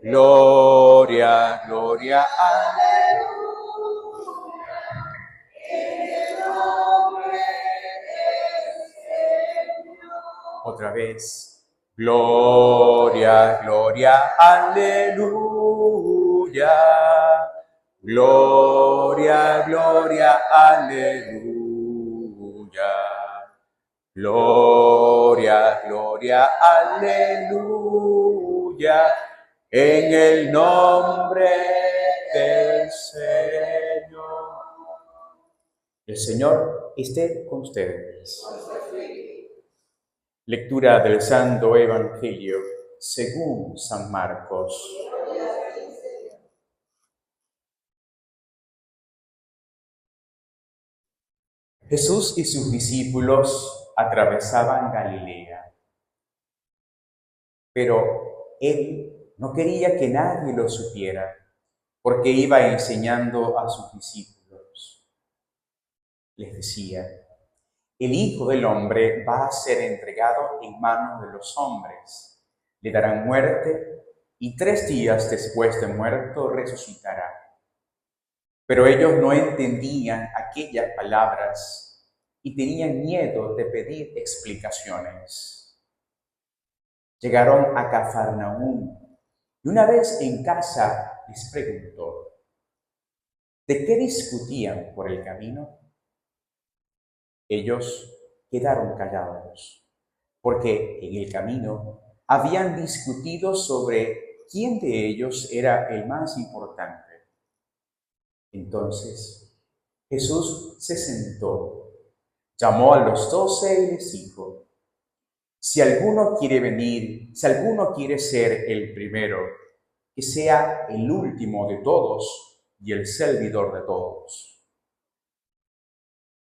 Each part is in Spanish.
Gloria, gloria, aleluya. Otra vez. Gloria, gloria, aleluya. Gloria, gloria, aleluya. Gloria, gloria, aleluya. En el nombre del Señor. El Señor esté con ustedes. Lectura del Santo Evangelio según San Marcos. Jesús y sus discípulos atravesaban Galilea, pero él no quería que nadie lo supiera, porque iba enseñando a sus discípulos. Les decía: el Hijo del Hombre va a ser entregado en manos de los hombres. Le darán muerte y 3 días después de muerto resucitará. Pero ellos no entendían aquellas palabras y tenían miedo de pedir explicaciones. Llegaron a Cafarnaúm y una vez en casa les preguntó: ¿de qué discutían por el camino? Ellos quedaron callados, porque en el camino habían discutido sobre quién de ellos era el más importante. Entonces Jesús se sentó, llamó a los 12 y les dijo: si alguno quiere ser el primero, que sea el último de todos y el servidor de todos.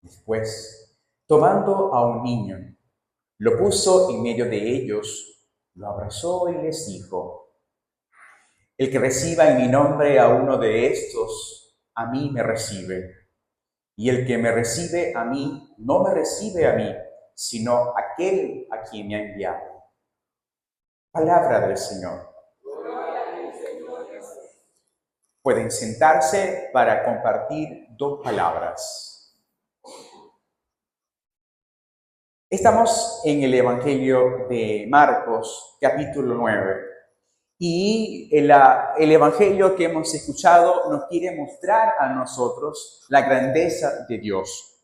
Después, tomando a un niño, lo puso en medio de ellos, lo abrazó y les dijo: el que reciba en mi nombre a uno de estos, a mí me recibe. Y el que me recibe a mí, no me recibe a mí, sino aquel a quien me ha enviado. Palabra del Señor. Pueden sentarse para compartir 2 palabras. Estamos en el Evangelio de Marcos, capítulo 9. Y el Evangelio que hemos escuchado nos quiere mostrar a nosotros la grandeza de Dios.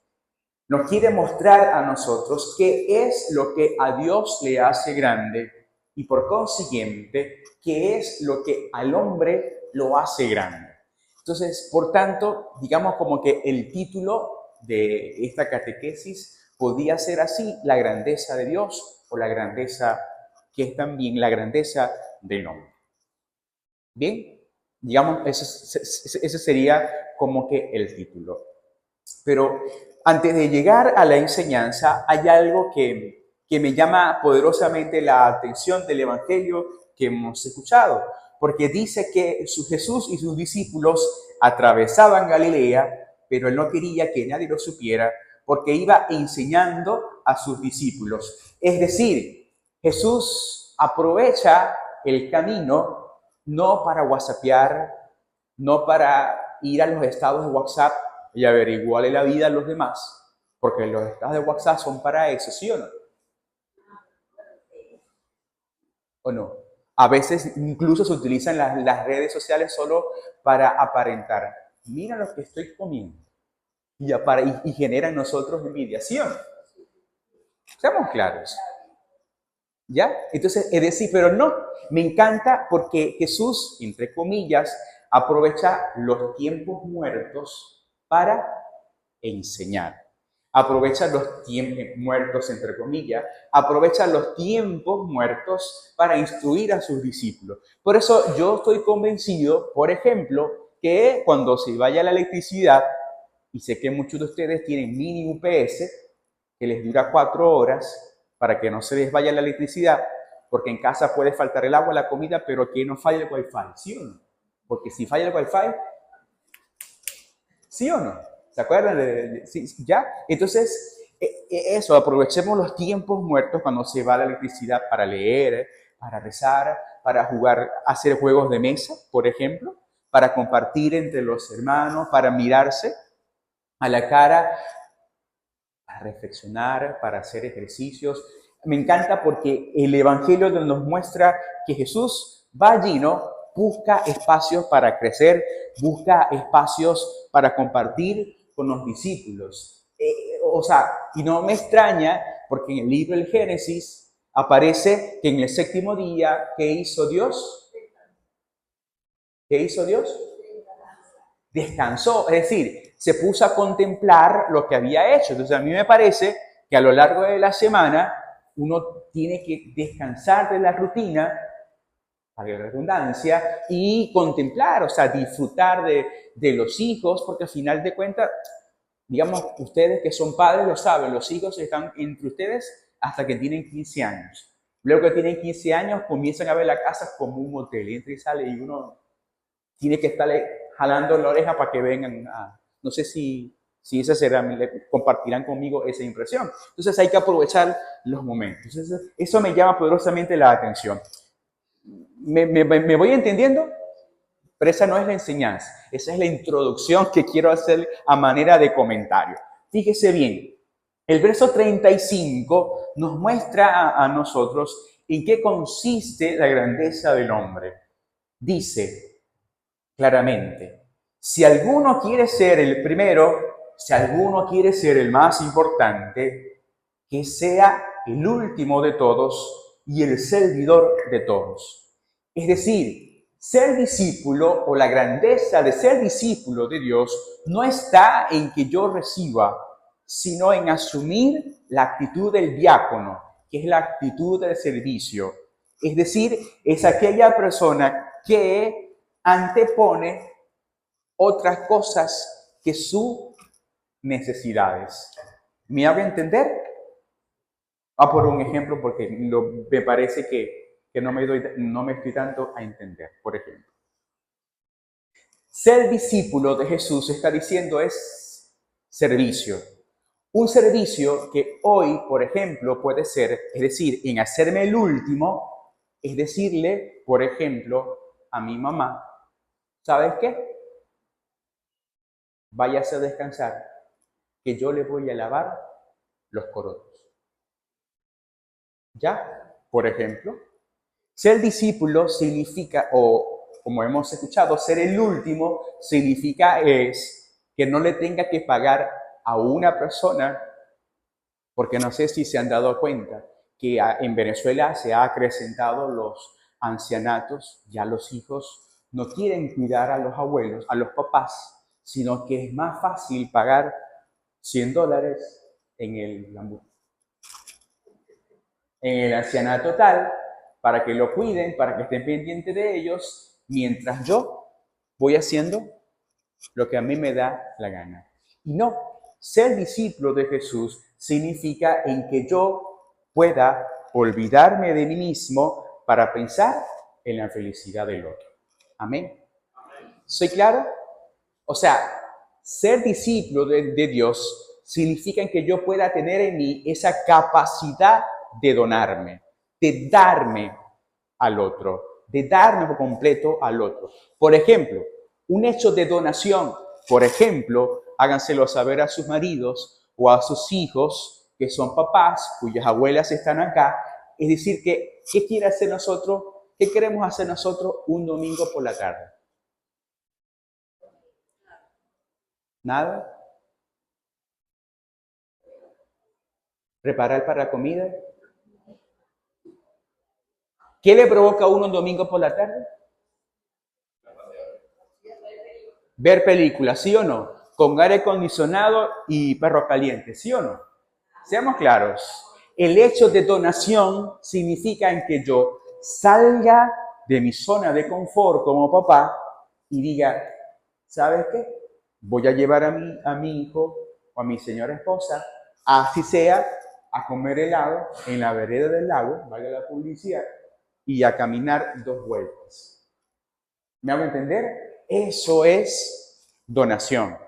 Nos quiere mostrar a nosotros qué es lo que a Dios le hace grande y por consiguiente qué es lo que al hombre lo hace grande. Entonces, por tanto, digamos como que el título de esta catequesis podía ser así: la grandeza de Dios, o la grandeza que es también la grandeza del hombre. Bien, digamos, ese sería como que el título. Pero antes de llegar a la enseñanza, hay algo que me llama poderosamente la atención del Evangelio que hemos escuchado, porque dice que Jesús y sus discípulos atravesaban Galilea, pero él no quería que nadie lo supiera, porque iba enseñando a sus discípulos. Es decir, Jesús aprovecha el camino no para whatsappear, no para ir a los estados de WhatsApp y averiguarle la vida a los demás, porque los estados de WhatsApp son para eso, ¿sí o no? ¿O no? A veces incluso se utilizan las redes sociales solo para aparentar: mira lo que estoy comiendo, y genera en nosotros envidia, ¿sí o no? Seamos claros. ¿Ya? Entonces, es decir, pero no, me encanta porque Jesús, entre comillas, aprovecha los tiempos muertos para enseñar. Aprovecha los tiempos muertos, entre comillas, aprovecha los tiempos muertos para instruir a sus discípulos. Por eso yo estoy convencido, por ejemplo, que cuando se vaya la electricidad, y sé que muchos de ustedes tienen mini UPS, que les dura 4 horas, para que no se les vaya la electricidad, porque en casa puede faltar el agua, la comida, pero que no falle el wifi, ¿sí o no? Porque si falla el wifi, ¿sí o no? ¿Se acuerdan? Sí, ¿ya? Entonces, eso, aprovechemos los tiempos muertos cuando se va la electricidad para leer, para rezar, para jugar, hacer juegos de mesa, por ejemplo, para compartir entre los hermanos, para mirarse a la cara, para reflexionar, para hacer ejercicios. Me encanta porque el Evangelio nos muestra que Jesús va allí, ¿no? Busca espacios para crecer, busca espacios para compartir con los discípulos. Y no me extraña porque en el libro del Génesis aparece que en el séptimo día, ¿qué hizo Dios? ¿Qué hizo Dios? Descansó, es decir, se puso a contemplar lo que había hecho. Entonces a mí me parece que a lo largo de la semana uno tiene que descansar de la rutina, para la redundancia, y contemplar, o sea, disfrutar de los hijos, porque al final de cuentas, digamos, ustedes que son padres lo saben, los hijos están entre ustedes hasta que tienen 15 años. Luego que tienen 15 años comienzan a ver la casa como un hotel, entra y sale y uno tiene que estarle jalando la oreja para que vengan. No sé si esa será, compartirán conmigo esa impresión. Entonces hay que aprovechar los momentos. Entonces, eso me llama poderosamente la atención. ¿Me voy entendiendo? Pero esa no es la enseñanza, esa es la introducción que quiero hacer a manera de comentario. Fíjese bien, el verso 35 nos muestra a nosotros en qué consiste la grandeza del hombre. Dice claramente, si alguno quiere ser el primero, si alguno quiere ser el más importante, que sea el último de todos y el servidor de todos. Es decir, ser discípulo o la grandeza de ser discípulo de Dios no está en que yo reciba, sino en asumir la actitud del diácono, que es la actitud del servicio. Es decir, es aquella persona que antepone otras cosas que sus necesidades. ¿Me hago entender? Por un ejemplo, porque me parece que no me estoy dando a entender. Por ejemplo, ser discípulo de Jesús, está diciendo, es servicio. Un servicio que hoy, por ejemplo, puede ser, es decir, en hacerme el último, es decirle, por ejemplo, a mi mamá, ¿sabes qué? Váyase a descansar, que yo le voy a lavar los corotos. ¿Ya? Por ejemplo, ser discípulo significa, o como hemos escuchado, ser el último significa es que no le tenga que pagar a una persona, porque no sé si se han dado cuenta que en Venezuela se ha acrecentado los ancianatos, ya los hijos no quieren cuidar a los abuelos, a los papás, sino que es más fácil pagar $100 en el ancianato tal, para que lo cuiden, para que estén pendientes de ellos, mientras yo voy haciendo lo que a mí me da la gana. Y no, ser discípulo de Jesús significa en que yo pueda olvidarme de mí mismo para pensar en la felicidad del otro. Amén. ¿Soy claro? O sea, ser discípulo de Dios significa en que yo pueda tener en mí esa capacidad de donarme, de darme al otro, de darme por completo al otro. Por ejemplo, un hecho de donación, por ejemplo, háganselo saber a sus maridos o a sus hijos que son papás, cuyas abuelas están acá. Es decir, que, ¿qué quiere hacer nosotros? ¿Qué queremos hacer nosotros un domingo por la tarde? ¿Nada? ¿Preparar para la comida? ¿Qué le provoca a uno un domingo por la tarde? Ver películas, ¿sí o no? Con aire acondicionado y perro caliente, ¿sí o no? Seamos claros. El hecho de donación significa en que yo salga de mi zona de confort como papá y diga, ¿sabes qué? Voy a llevar a mi hijo o a mi señora esposa, así sea, a comer helado en la vereda del lago, valga la publicidad, y a caminar 2 vueltas. ¿Me hago entender? Eso es donación.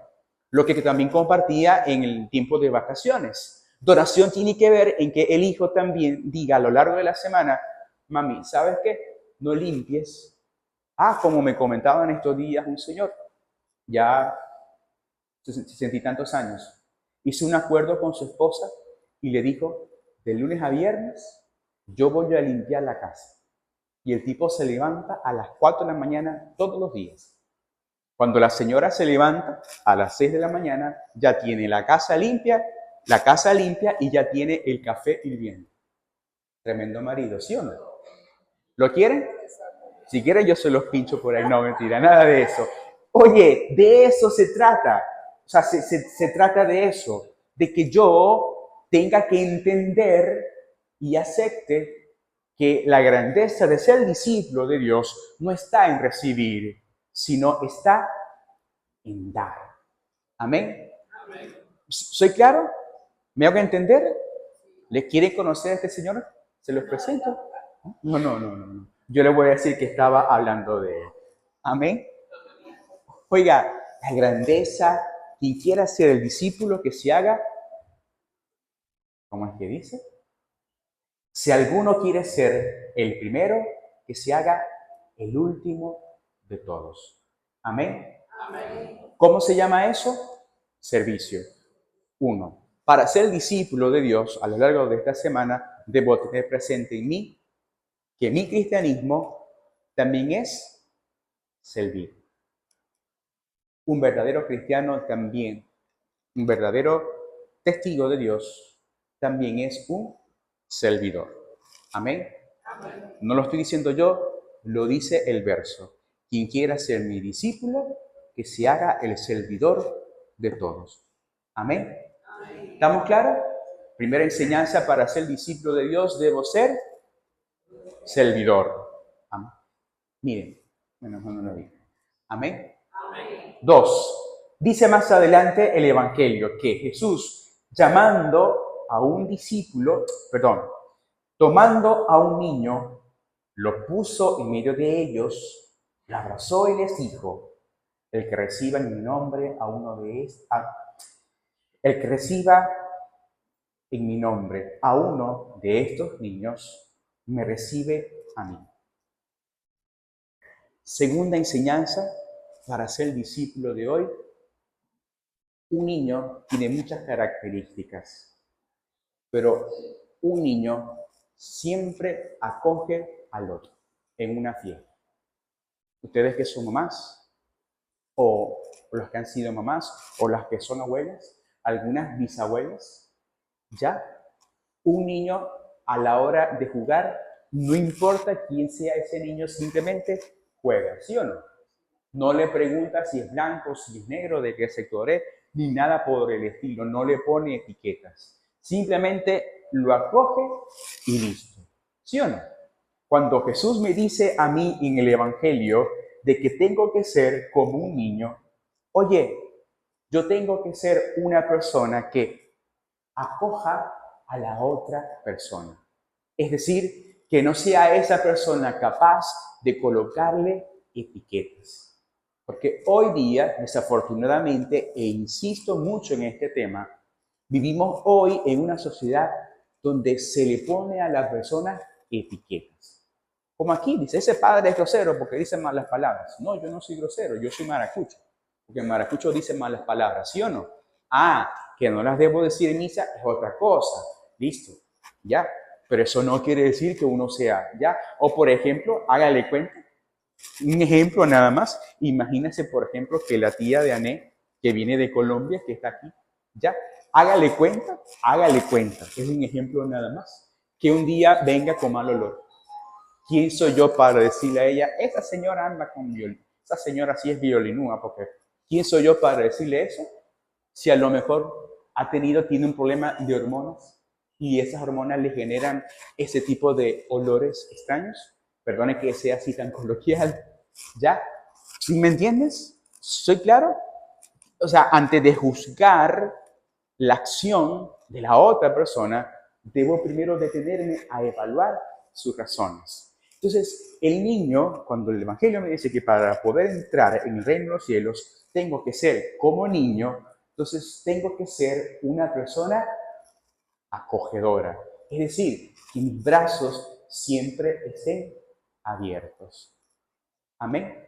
lo que también compartía en el tiempo de vacaciones. Donación tiene que ver en que el hijo también diga a lo largo de la semana, mami, ¿sabes qué? No limpies. Como me comentaba en estos días un señor, ya 60 y tantos años, hizo un acuerdo con su esposa y le dijo, de lunes a viernes, yo voy a limpiar la casa. Y el tipo se levanta a las 4 de la mañana todos los días. Cuando la señora se levanta a las 6 de la mañana, ya tiene la casa limpia y ya tiene el café hirviendo. Tremendo marido, ¿sí o no? ¿Lo quieren? Si quieren yo se los pincho por ahí. No, mentira, nada de eso. Oye, de eso se trata. O sea, se trata de eso. De que yo tenga que entender y acepte que la grandeza de ser discípulo de Dios no está en recibir, sino está en dar. Amén. Amén. ¿Soy claro? ¿Me hago entender? ¿Le quieren conocer a este señor? ¿Se los presento? No. Yo le voy a decir que estaba hablando de él. Amén. Oiga, la grandeza, quien quiera ser el discípulo, que se haga, ¿cómo es que dice? Si alguno quiere ser el primero, que se haga el último de todos. Amén. Amén. ¿Cómo se llama eso? Servicio. 1. Para ser discípulo de Dios a lo largo de esta semana, debo tener presente en mí que mi cristianismo también es servir. Un verdadero cristiano también, un verdadero testigo de Dios, también es un servidor. Amén. Amén. No lo estoy diciendo yo, lo dice el verso. Quien quiera ser mi discípulo, que se haga el servidor de todos. Amén. Amén. ¿Estamos claros? Primera enseñanza: para ser discípulo de Dios debo ser servidor. Amén. Miren, no lo digo. Amén. Amén. 2. Dice más adelante el Evangelio que Jesús, tomando a un niño, lo puso en medio de ellos, lo abrazó y les dijo: el que reciba en mi nombre a uno de estos, el que reciba en mi nombre a uno de estos niños, me recibe a mí. Segunda enseñanza para ser discípulo de hoy: un niño tiene muchas características, pero un niño siempre acoge al otro en una fiesta. Ustedes que son mamás, o los que han sido mamás, o las que son abuelas, algunas bisabuelas, ya, un niño a la hora de jugar, no importa quién sea ese niño, simplemente juega, ¿sí o no? No le pregunta si es blanco, si es negro, de qué sector es, ni nada por el estilo, no le pone etiquetas. Simplemente lo acoge y listo. ¿Sí o no? Cuando Jesús me dice a mí en el Evangelio de que tengo que ser como un niño, oye, yo tengo que ser una persona que acoja a la otra persona. Es decir, que no sea esa persona capaz de colocarle etiquetas. Porque hoy día, desafortunadamente, e insisto mucho en este tema, vivimos hoy en una sociedad donde se le pone a la persona etiquetas. Como aquí dice, ese padre es grosero porque dice malas palabras. No, yo no soy grosero, yo soy maracucho. Porque maracucho dice malas palabras, ¿sí o no? Que no las debo decir en misa es otra cosa. Listo, ya. Pero eso no quiere decir que uno sea, ya. O por ejemplo, hágale cuenta. Un ejemplo nada más. Imagínese, por ejemplo, que la tía de Ané, que viene de Colombia, que está aquí, ya. Hágale cuenta. Es un ejemplo nada más. Que un día venga con mal olor. ¿Quién soy yo para decirle a ella, esa señora anda con violín? Esa señora sí es violinúa, porque ¿quién soy yo para decirle eso? Si a lo mejor tiene un problema de hormonas y esas hormonas le generan ese tipo de olores extraños. Perdone que sea así tan coloquial. ¿Ya? ¿Sí me entiendes? ¿Soy claro? O sea, antes de juzgar la acción de la otra persona, debo primero detenerme a evaluar sus razones. Entonces, el niño, cuando el Evangelio me dice que para poder entrar en el reino de los cielos, tengo que ser como niño, Entonces tengo que ser una persona acogedora. Es decir, que mis brazos siempre estén abiertos. Amén.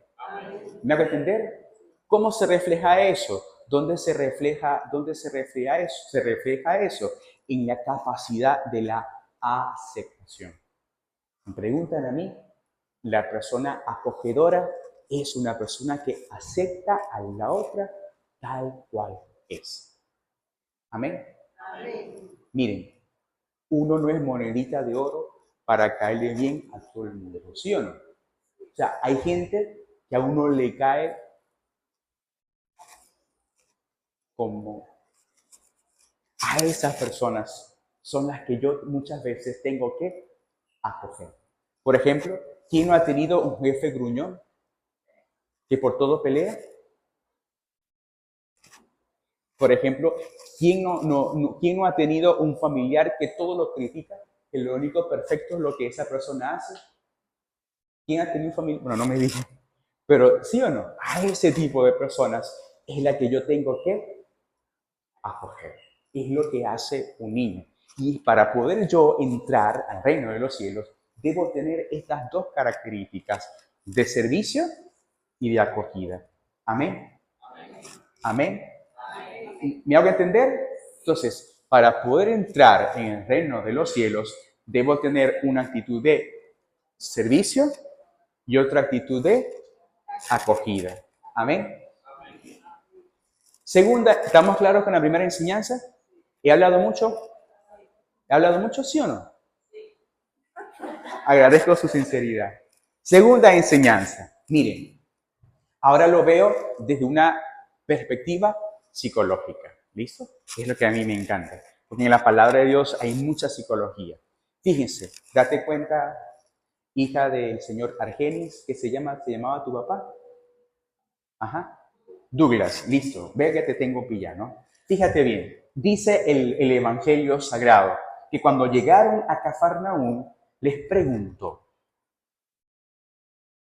¿Me hago entender? ¿Cómo se refleja eso? ¿Dónde se refleja eso? Se refleja eso en la capacidad de la aceptación. Me preguntan a mí, la persona acogedora es una persona que acepta a la otra tal cual es. Amén. Miren, uno no es monedita de oro para caerle bien a todo el mundo, ¿sí o no? O sea, hay gente que a uno le cae como a esas personas son las que yo muchas veces tengo que acoger. Por ejemplo, ¿quién no ha tenido un jefe gruñón que por todo pelea? Por ejemplo, ¿quién no ha tenido un familiar que todo lo critica? Que lo único perfecto es lo que esa persona hace. ¿Quién ha tenido un familiar? Bueno, no me digan. Pero sí o no, a ese tipo de personas es la que yo tengo que acoger. Es lo que hace un niño. Y para poder yo entrar al reino de los cielos, debo tener estas dos características de servicio y de acogida. Amén. Amén. ¿Me hago entender? Entonces, para poder entrar en el reino de los cielos, debo tener una actitud de servicio y otra actitud de acogida. Amén. Segunda, ¿estamos claros con la primera enseñanza? ¿He hablado mucho? ¿He hablado mucho, sí o no? Agradezco su sinceridad. Segunda enseñanza. Miren, ahora lo veo desde una perspectiva psicológica. ¿Listo? Es lo que a mí me encanta. Porque en la palabra de Dios hay mucha psicología. Fíjense, date cuenta, hija del señor Argenis, que se llamaba tu papá. Ajá. Douglas, listo. Ve que te tengo pillado. Fíjate bien. Dice el Evangelio Sagrado que cuando llegaron a Cafarnaúm, les preguntó,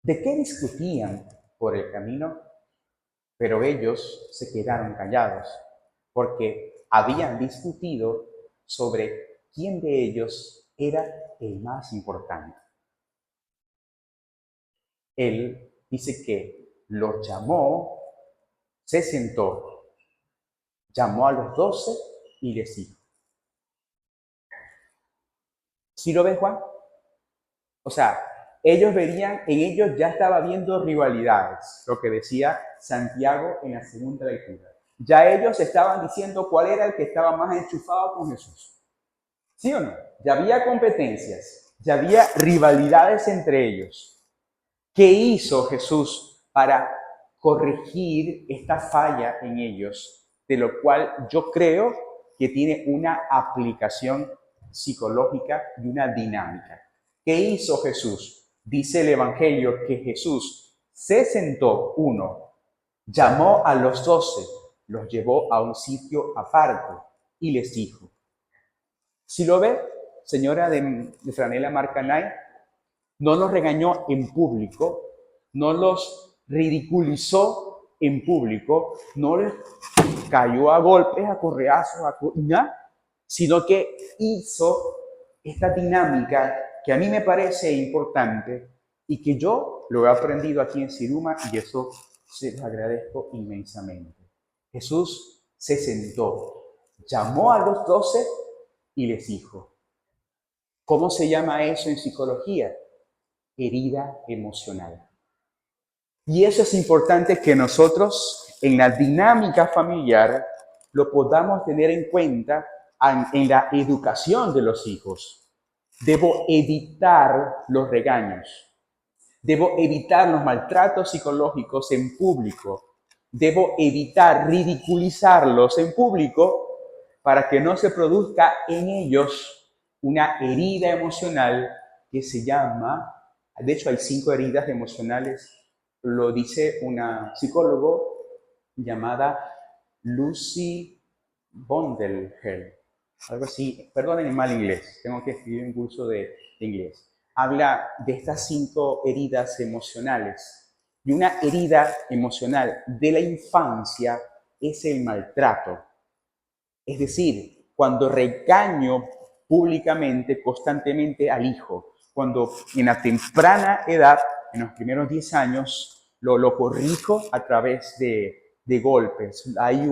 ¿de qué discutían por el camino? Pero ellos se quedaron callados, porque habían discutido sobre quién de ellos era el más importante. Él dice que los llamó, se sentó, llamó a los 12 y les dijo. ¿Sí lo ves, Juan? O sea, ellos verían, en ellos ya estaba viendo rivalidades, lo que decía Santiago en la segunda lectura. Ya ellos estaban diciendo cuál era el que estaba más enchufado con Jesús. ¿Sí o no? Ya había competencias, ya había rivalidades entre ellos. ¿Qué hizo Jesús para corregir esta falla en ellos? De lo cual yo creo que tiene una aplicación psicológica y una dinámica. ¿Qué hizo Jesús? Dice el Evangelio que Jesús se sentó, llamó a los 12, los llevó a un sitio aparte y les dijo. Si lo ve, señora de franela Marcanay, no los regañó en público, no los ridiculizó en público, no les cayó a golpes, a correazos, sino que hizo esta dinámica que a mí me parece importante y que yo lo he aprendido aquí en Siruma y eso se los agradezco inmensamente. Jesús se sentó, llamó a los 12 y les dijo. ¿Cómo se llama eso en psicología? Herida emocional. Y eso es importante que nosotros en la dinámica familiar lo podamos tener en cuenta en la educación de los hijos. Debo evitar los regaños. Debo evitar los maltratos psicológicos en público. Debo evitar ridiculizarlos en público para que no se produzca en ellos una herida emocional que se llama, de hecho hay 5 heridas emocionales, lo dice una psicólogo llamada Lucy Bondelhel, algo así, perdonen el mal inglés, tengo que escribir un curso de inglés. Habla de estas 5 heridas emocionales. Y una herida emocional de la infancia es el maltrato. Es decir, cuando regaño públicamente, constantemente al hijo, cuando en la temprana edad, en los primeros 10 años, lo corrijo a través de golpes. Hay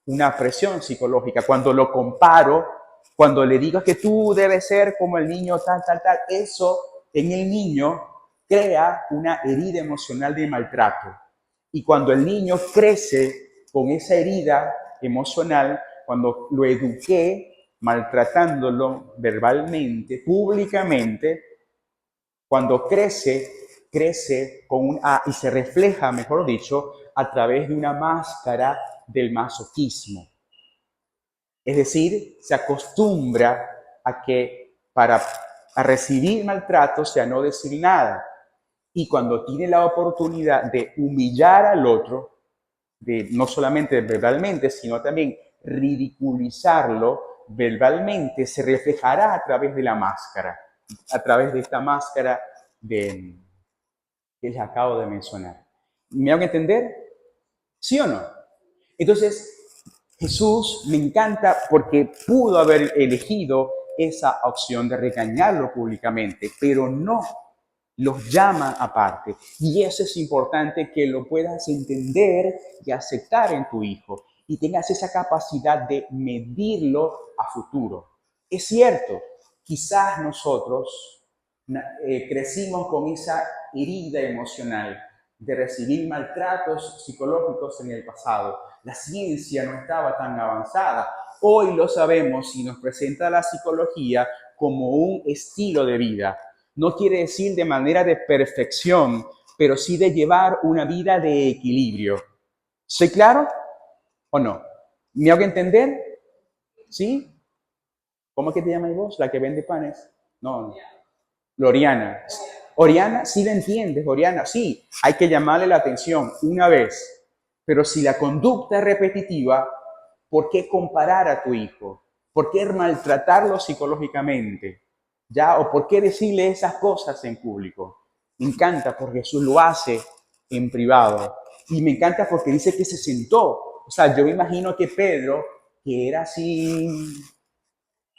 una presión psicológica. Cuando lo comparo, cuando le digo que tú debes ser como el niño tal, tal, tal, eso en el niño crea una herida emocional de maltrato. Y cuando el niño crece con esa herida emocional, cuando lo eduqué maltratándolo verbalmente, públicamente, cuando crece y se refleja, mejor dicho, a través de una máscara del masoquismo. Es decir, se acostumbra a recibir maltratos y a no decir nada. Y cuando tiene la oportunidad de humillar al otro, no solamente verbalmente, sino también ridiculizarlo verbalmente, se reflejará a través de la máscara, a través de esta máscara que les acabo de mencionar. ¿Me hago entender? ¿Sí o no? Entonces, Jesús me encanta porque pudo haber elegido esa opción de regañarlo públicamente, pero no, los llama aparte. Y eso es importante que lo puedas entender y aceptar en tu hijo y tengas esa capacidad de medirlo a futuro. Es cierto, quizás nosotros crecimos con esa herida emocional de recibir maltratos psicológicos en el pasado. La ciencia no estaba tan avanzada. Hoy lo sabemos y nos presenta la psicología como un estilo de vida. No quiere decir de manera de perfección, pero sí de llevar una vida de equilibrio. ¿Soy claro o no? ¿Me hago entender? ¿Sí? ¿Cómo es que te llamas vos? La que vende panes. No. Oriana. Oriana, sí la entiendes, Oriana, sí, hay que llamarle la atención una vez, pero si la conducta es repetitiva, ¿por qué comparar a tu hijo? ¿Por qué maltratarlo psicológicamente? ¿Ya? ¿O por qué decirle esas cosas en público? Me encanta porque Jesús lo hace en privado. Y me encanta porque dice que se sentó. O sea, yo me imagino que Pedro, que era así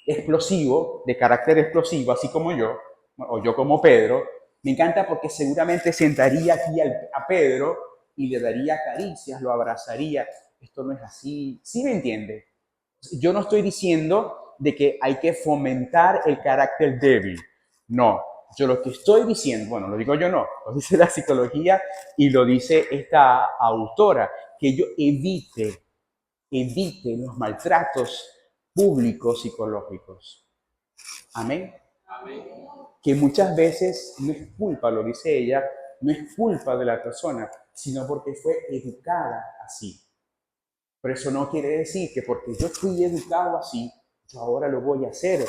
explosivo, de carácter explosivo, así como yo, o yo como Pedro, me encanta porque seguramente sentaría aquí a Pedro y le daría caricias, lo abrazaría. Esto no es así. ¿Sí me entiende? Yo no estoy diciendo de que hay que fomentar el carácter débil. No. Yo lo que estoy diciendo, bueno, lo digo yo no, lo dice la psicología y lo dice esta autora, que yo evite los maltratos públicos psicológicos. Amén. Amén. Que muchas veces no es culpa, lo dice ella, no es culpa de la persona, sino porque fue educada así. Pero eso no quiere decir que porque yo fui educado así, yo ahora lo voy a hacer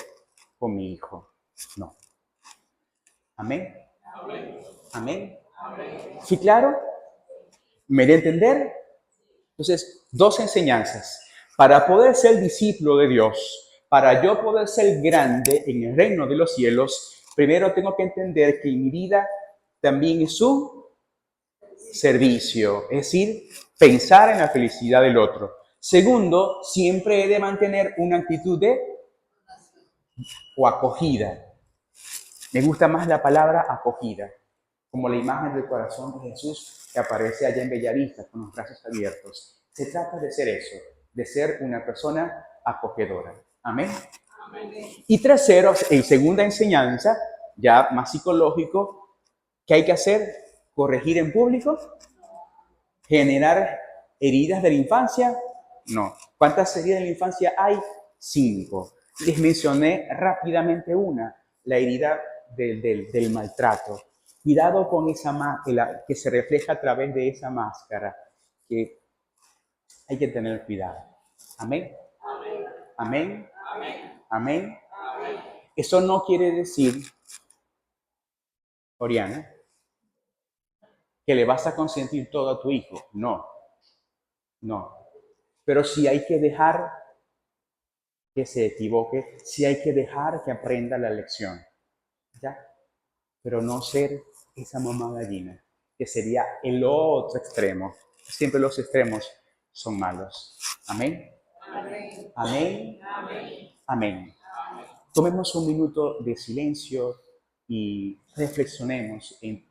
con mi hijo. No. Amén. Amén. Amén. Amén. ¿Sí claro? ¿Me da a entender? Entonces, dos enseñanzas. Para poder ser discípulo de Dios, para yo poder ser grande en el reino de los cielos, primero tengo que entender que mi vida también es un servicio, es decir, pensar en la felicidad del otro. Segundo, siempre he de mantener una actitud de o acogida. Me gusta más la palabra acogida, como la imagen del corazón de Jesús que aparece allá en Bellavista con los brazos abiertos. Se trata de ser eso, de ser una persona acogedora. Amén. Amén. Y tercero, en segunda enseñanza, ya más psicológico, ¿qué hay que hacer? ¿Corregir en público? ¿Generar heridas de la infancia? No. ¿Cuántas heridas de la infancia hay? 5. Les mencioné rápidamente una, la herida del maltrato. Cuidado con esa máscara que se refleja a través de esa máscara, que hay que tener cuidado. Amén. Amén. Amén. Amén. Amén. Amén. Eso no quiere decir, Oriana, que le vas a consentir todo a tu hijo. No. No. Pero sí hay que dejar que se equivoque, sí hay que dejar que aprenda la lección. ¿Ya? Pero no ser esa mamá gallina, que sería el otro extremo. Siempre los extremos son malos. Amén. Amén. Amén. Tomemos un minuto de silencio y reflexionemos en